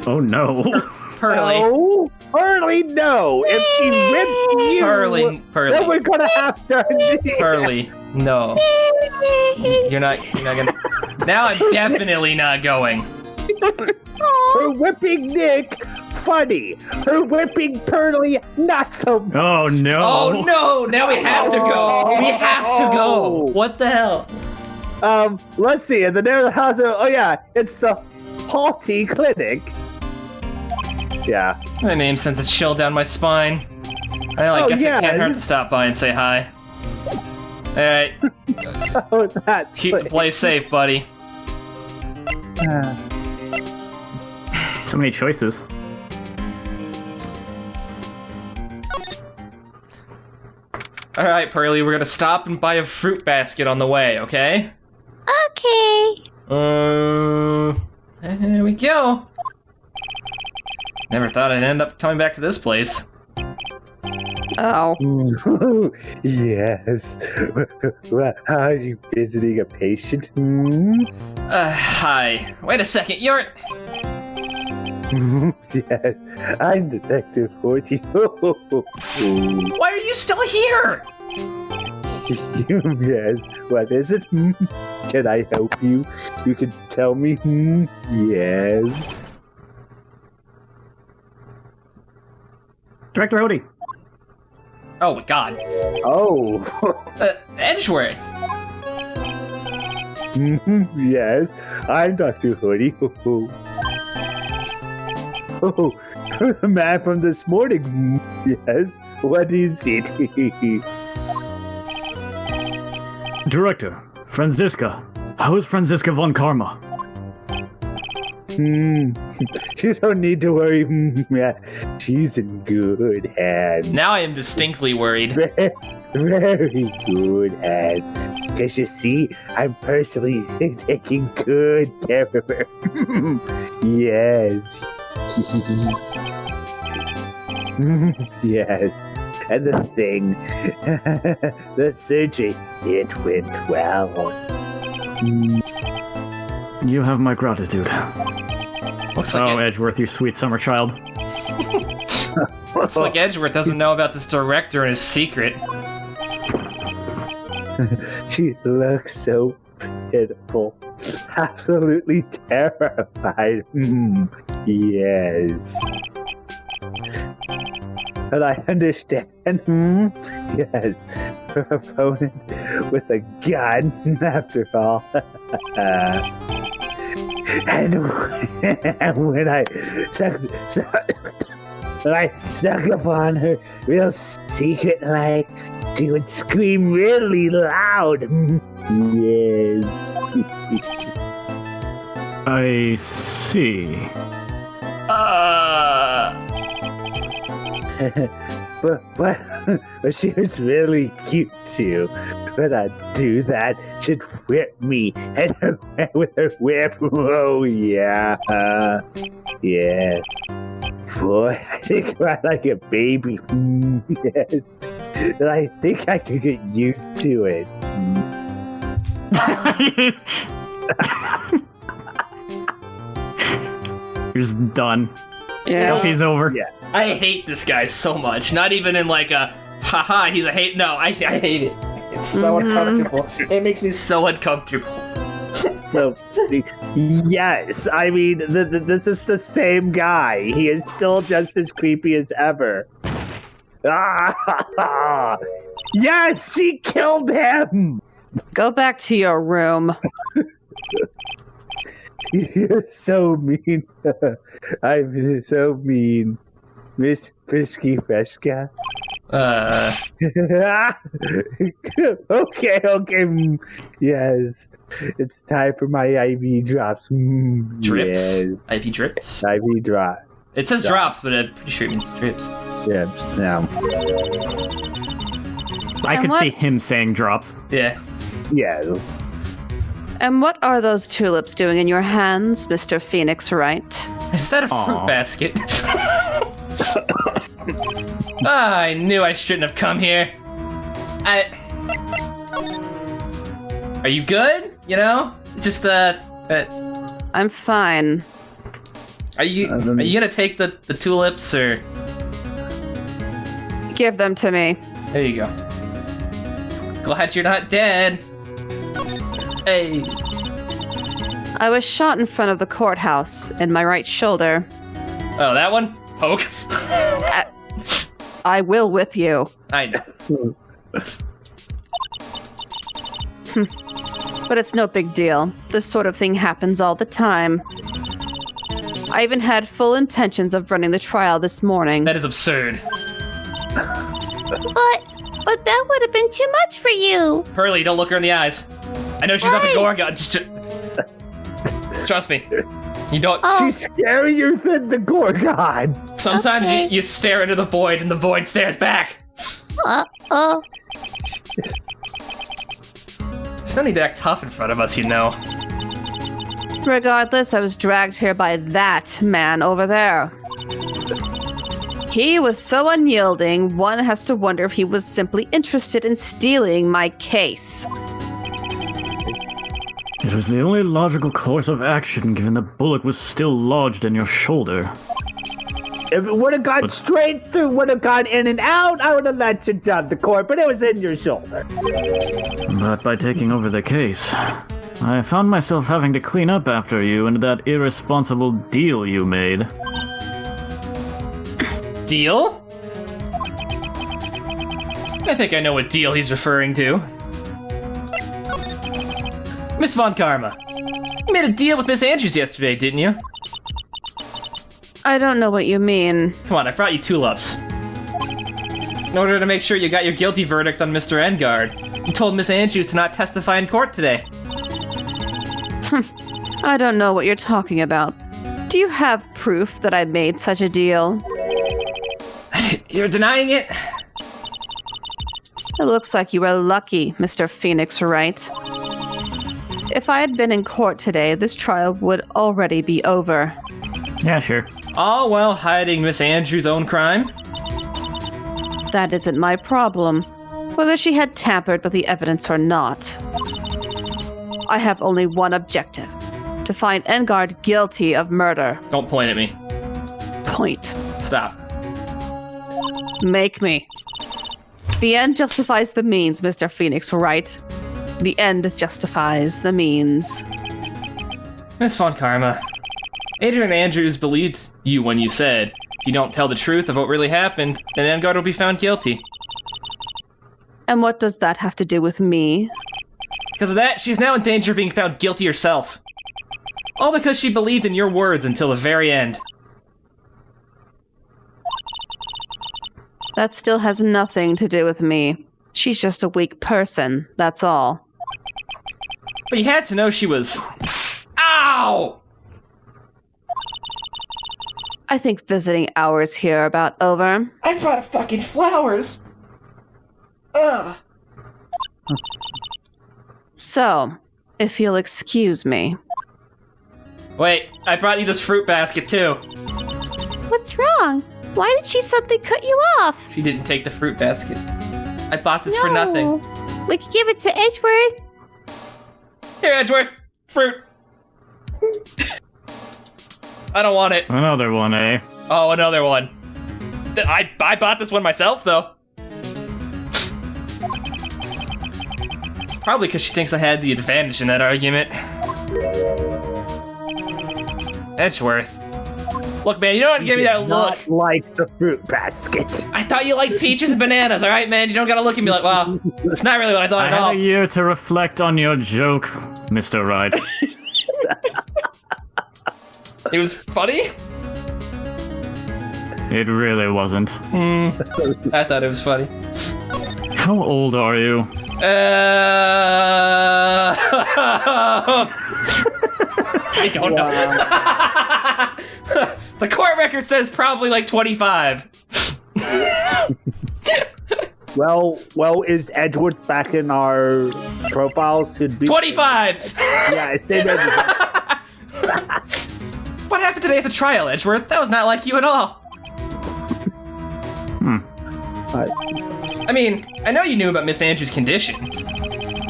Oh no. Pearly. No, Pearly, no. If she whips you, Pearly. then we're gonna have to. Pearly, no. You're not gonna... Now I'm definitely not going. Her whipping Nick, funny. Her whipping Pearly, not so much. Oh no. Oh no, now we have to go. We have to go. What the hell? Let's see. In the name of the house. Oh yeah, it's the Halty Clinic. Yeah. My name sends a chill down my spine. Well, I guess it can't hurt to stop by and say hi. Alright, Oh, that's keep the place safe, buddy. So many choices. Alright, Pearly, we're gonna stop and buy a fruit basket on the way, okay? Okay. Here we go. Never thought I'd end up coming back to this place. Oh. Yes. Well, are you visiting a patient? Hi. Wait a second, you're... Yes, I'm Detective 40. Why are you still here? Yes, what is it? Can I help you? You can tell me. Yes. Director Odie. Oh my god. Oh. Edgeworth. Yes, I'm Dr. Hoodie. Oh, the man from this morning. Yes, what is it? Director, Franziska. How is Franziska von Karma? You don't need to worry. She's in good hands. Now I am distinctly worried. Very good hands. Because you see, I'm personally taking good care of her. Yes. Yes. And the thing, the surgery, it went well. You have my gratitude. Looks like Edgeworth, you sweet summer child. Looks like Edgeworth doesn't know about this director and his secret. She looks so pitiful. Absolutely terrified. Yes. But I understand. Yes. Her opponent with a gun, after all. And when I stuck upon her real secret like, she would scream really loud. Yes. I see. But she was really cute too. When I do that, she'd whip me and with her whip. Oh yeah, yeah. Boy, I think I'm like a baby. Yes, and I think I could get used to it. You're just done. Yeah. Nope, he's over. Yeah. I hate this guy so much. Not even in like a, haha, he's a hate. No, I hate it. It's so uncomfortable. It makes me so uncomfortable. So, yes, I mean, this is the same guy. He is still just as creepy as ever. Yes, she killed him! Go back to your room. You're so mean. I'm so mean. Miss Frisky Freska. Okay. Yes. It's time for my IV drops. Drips? Yes. IV drips? IV drop. It says drops, but I'm pretty sure it means drips. Drips now. I And could what- see him saying drops. Yeah. Yes. And what are those tulips doing in your hands, Mr. Phoenix Wright? Is that a fruit Aw. basket? I knew I shouldn't have come here. Are you good? You know? It's just, I'm fine. are you gonna take the tulips, or? Give them to me. There you go. Glad you're not dead. Hey. I was shot in front of the courthouse in my right shoulder. Oh, that one? Poke. I will whip you. I know. But it's no big deal. This sort of thing happens all the time. I even had full intentions of running the trial this morning. That is absurd. But that would have been too much for you. Pearly, don't look her in the eyes. I know she's not the Why? Gorgon. Trust me. You don't. Oh, She's scarier than the Gorgon. Sometimes Okay. you stare into the void and the void stares back. oh. There's no need to act tough in front of us, you know. Regardless, I was dragged here by that man over there. He was so unyielding, one has to wonder if he was simply interested in stealing my case. It was the only logical course of action given the bullet was still lodged in your shoulder. If it would have gone straight through, would have gone in and out, I would have let you down the court, but it was in your shoulder. But by taking over the case, I found myself having to clean up after you and that irresponsible deal you made. Deal? I think I know what deal he's referring to. Miss Von Karma, you made a deal with Miss Andrews yesterday, didn't you? I don't know what you mean. Come on, I brought you tulips. In order to make sure you got your guilty verdict on Mr. Engard, you told Miss Andrews to not testify in court today. I don't know what you're talking about. Do you have proof that I made such a deal? You're denying it? It looks like you were lucky, Mr. Phoenix Wright. If I had been in court today, this trial would already be over. Yeah, sure. All while hiding Miss Andrews' own crime? That isn't my problem, whether she had tampered with the evidence or not. I have only one objective, to find Engard guilty of murder. Don't point at me. Point. Stop. Make me. The end justifies the means, Mr. Phoenix Wright. The end justifies the means. Miss Von Karma, Adrian Andrews believed you when you said, if you don't tell the truth of what really happened, then Engard will be found guilty. And what does that have to do with me? Because of that, she's now in danger of being found guilty herself. All because she believed in your words until the very end. That still has nothing to do with me. She's just a weak person, that's all. But you had to know she was... Ow! I think visiting hours here are about over. I brought fucking flowers! Ugh. So, if you'll excuse me. Wait, I brought you this fruit basket too. What's wrong? Why did she suddenly cut you off? She didn't take the fruit basket. I bought this for nothing. We could give it to Edgeworth. Here, Edgeworth! Fruit! I don't want it. Another one, eh? Oh, another one. I bought this one myself, though. Probably because she thinks I had the advantage in that argument. Edgeworth. Look, man, you don't have to give me that look. Not like the fruit basket. I thought you liked peaches and bananas, alright, man? You don't gotta look at me like, well, it's not really what I thought I at had all. a year to reflect on your joke, Mr. Wright. It was funny? It really wasn't. I thought it was funny. How old are you? I don't know. The court record says probably like 25. Well, is Edgeworth back in our profiles? Should be 25! Yeah, it's stayed Edgeworth. What happened today at the trial, Edgeworth? That was not like you at all. I mean, I know you knew about Miss Andrews' condition.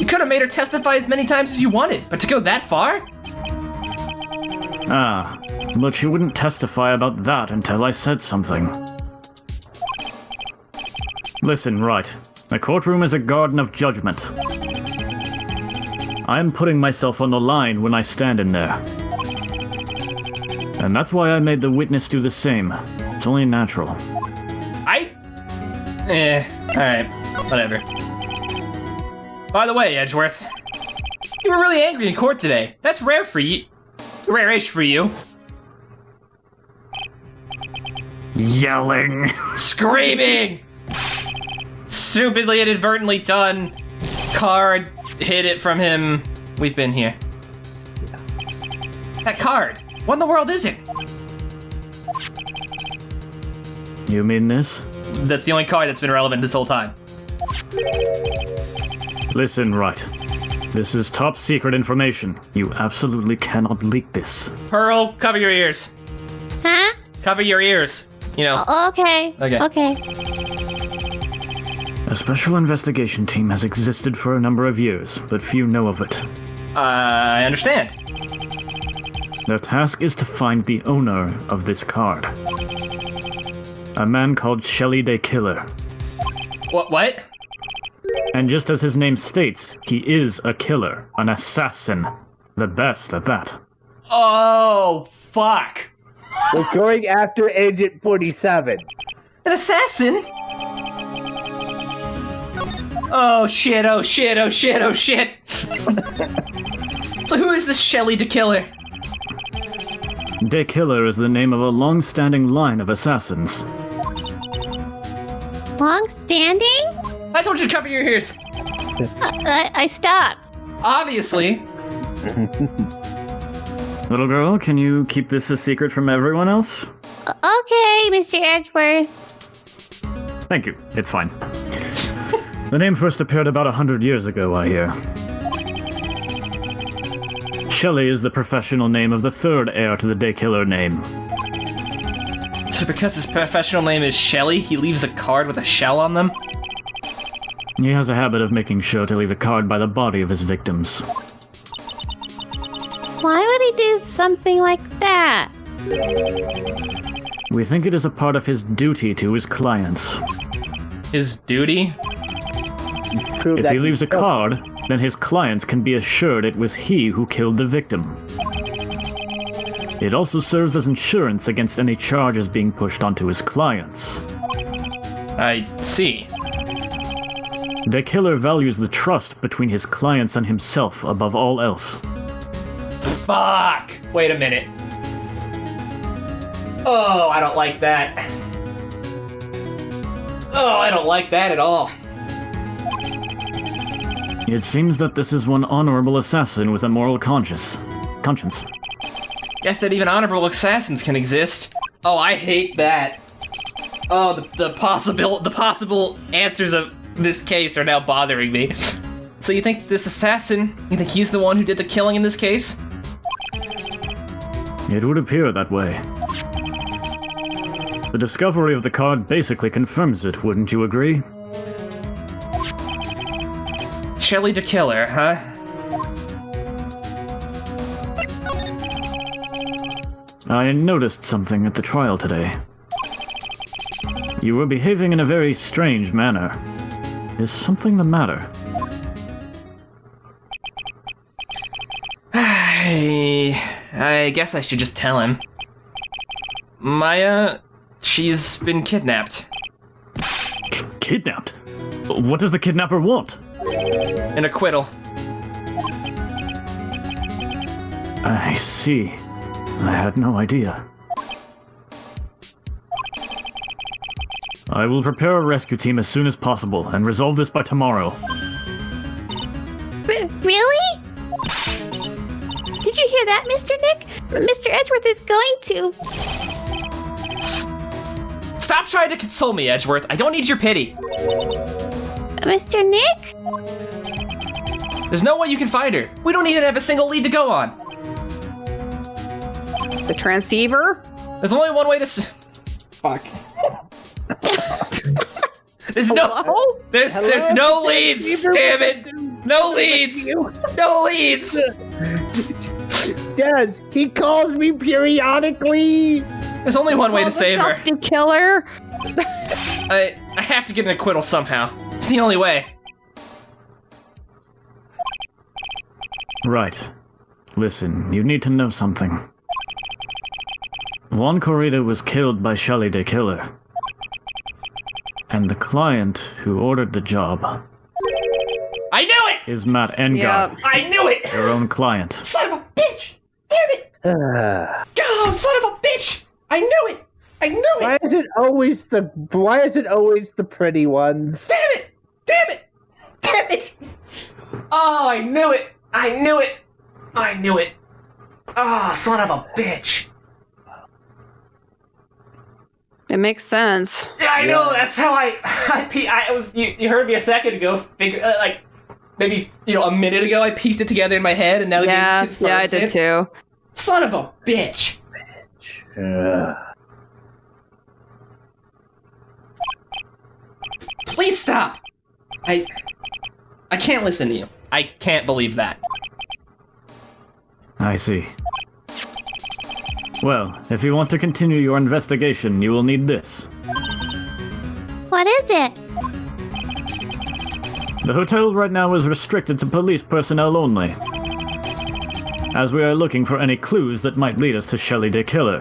You could have made her testify as many times as you wanted, but to go that far? Ah, but she wouldn't testify about that until I said something. Listen, Wright. The courtroom is a garden of judgment. I am putting myself on the line when I stand in there. And that's why I made the witness do the same. It's only natural. Alright, whatever. By the way, Edgeworth, you were really angry in court today. That's rare for you. Rare-ish for you. Yelling! Screaming! Stupidly inadvertently done. Car hid it from him. We've been here. That card. What in the world is it? You mean this? That's the only card that's been relevant this whole time. Listen, Wright. This is top secret information. You absolutely cannot leak this. Pearl, cover your ears. Huh? Cover your ears. You know. Okay. Okay. Okay. A special investigation team has existed for a number of years, but few know of it. I understand. Their task is to find the owner of this card. A man called Shelly the Killer. What? And just as his name states, he is a killer, an assassin. The best at that. Oh, fuck. We're going after Agent 47. An assassin? Oh shit, oh shit, oh shit, oh shit. So who is this Shelly the Killer? De Killer is the name of a long-standing line of assassins. Long-standing? I told you to cover your ears. I stopped. Obviously. Little girl, can you keep this a secret from everyone else? Okay, Mr. Edgeworth. Thank you. It's fine. The name first appeared about 100 years ago, I hear. Shelley is the professional name of the third heir to the De Killer name. So because his professional name is Shelly, he leaves a card with a shell on them? He has a habit of making sure to leave a card by the body of his victims. Why would he do something like that? We think it is a part of his duty to his clients. His duty? Prove If that he leaves a killed- card, then his clients can be assured it was he who killed the victim. It also serves as insurance against any charges being pushed onto his clients. I see. The killer values the trust between his clients and himself above all else. Fuck! Wait a minute. Oh, I don't like that. Oh, I don't like that at all. It seems that this is one honorable assassin with a moral conscience. Guess that even honorable assassins can exist. Oh, I hate that. Oh, the possible answers of this case are now bothering me. So you think this assassin, you think he's the one who did the killing in this case? It would appear that way. The discovery of the card basically confirms it, wouldn't you agree? Shelly the Killer, huh? I noticed something at the trial today. You were behaving in a very strange manner. Is something the matter? I guess I should just tell him. Maya, she's been kidnapped. Kidnapped? What does the kidnapper want? An acquittal. I see. I had no idea. I will prepare a rescue team as soon as possible and resolve this by tomorrow. Really? Did you hear that, Mr. Nick? Mr. Edgeworth is going to. Stop trying to console me, Edgeworth. I don't need your pity. Mr. Nick? There's no way you can find her. We don't even have a single lead to go on. The transceiver? There's only one way to Fuck. There's no leads. Damn it. No leads. No leads. Yes, he calls me periodically. There's only one way to save her. The killer. I have to get an acquittal somehow. It's the only way. Right. Listen, you need to know something. Juan Corrida was killed by Shelly the Killer. And the client who ordered the job I knew it! is Matt Engard, Yep. I knew it! your own client. Son of a bitch! Damn it! Oh, son of a bitch! I knew it! I knew it! Why is it always the pretty ones? Damn it! Damn it! Damn it! Oh, I knew it! I knew it! I knew it! Oh, son of a bitch. It makes sense. Yeah, I know. That's how I was. You heard me a second ago. Like maybe a minute ago, I pieced it together in my head, and now the game just confirms I did it. too. Son of a bitch. Please stop. I can't listen to you. I can't believe that. I see. Well, if you want to continue your investigation, you will need this. What is it? The hotel right now is restricted to police personnel only, as we are looking for any clues that might lead us to Shelley the Killer.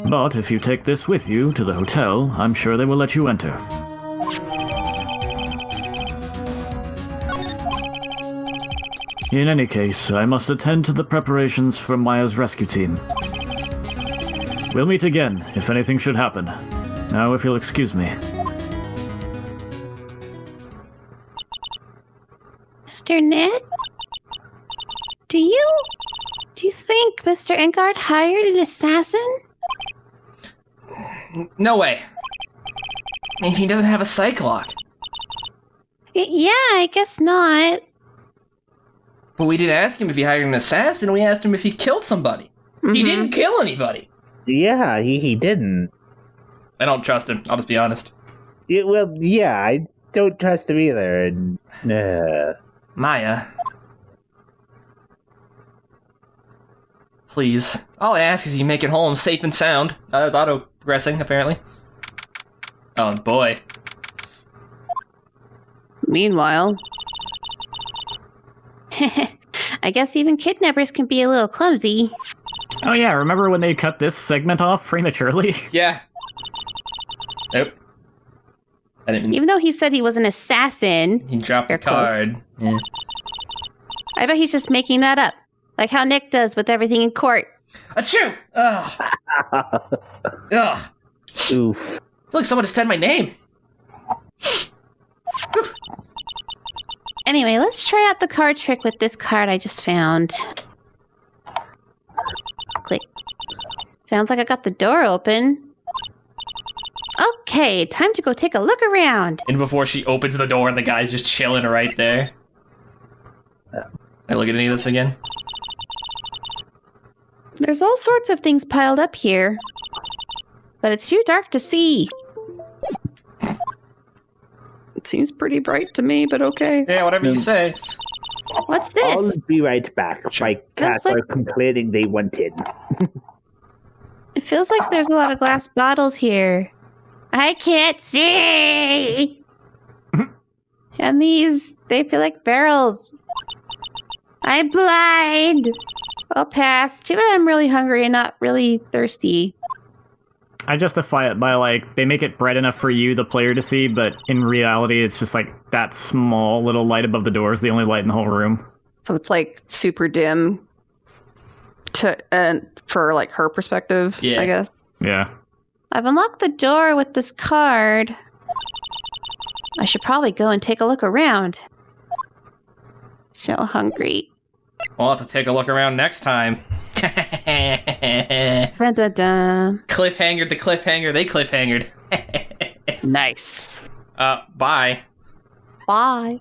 But if you take this with you to the hotel, I'm sure they will let you enter. In any case, I must attend to the preparations for Maya's rescue team. We'll meet again if anything should happen. Now, if you'll excuse me. Mr. Nick? Do you think Mr. Engard hired an assassin? No way. I mean, he doesn't have a psych lock. Yeah, I guess not. But we didn't ask him if he hired an assassin. We asked him if he killed somebody. He didn't kill anybody. Yeah, he didn't. I don't trust him. I'll just be honest. Well, yeah, I don't trust him either. And, Maya. Please. All I ask is you make it home safe and sound. That was auto-progressing, apparently. Oh, boy. Meanwhile, I guess even kidnappers can be a little clumsy. Oh yeah, remember when they cut this segment off prematurely? Yeah. Nope. I didn't mean Even though he said he was an assassin, he dropped the Air quotes. card. Yeah. I bet he's just making that up. Like how Nick does with everything in court. Achoo! Ugh. Ugh. oof. Look, someone just said my name. Anyway, let's try out the card trick with this card I just found. Click. Sounds like I got the door open. Okay, time to go take a look around. And before she opens the door, the guy's just chilling right there. I look at any of this again? There's all sorts of things piled up here, but it's too dark to see. it seems pretty bright to me, but okay. Yeah, whatever you say. What's I'll this? be right back. My cats like- are complaining they want in. It feels like there's a lot of glass bottles here. I can't see! And these, they feel like barrels. I'm blind! I'll pass. Too bad I'm really hungry and not really thirsty. I justify it by, like, they make it bright enough for you, the player, to see, but in reality, it's just, like, that small little light above the door is the only light in the whole room. So it's like super dim and for like her perspective, Yeah. I guess. Yeah. I've unlocked the door with this card. I should probably go and take a look around. So hungry. We'll have to take a look around next time. Dun, dun, dun. Cliffhanger to cliffhanger, they cliffhangered. Nice. Bye. Bye.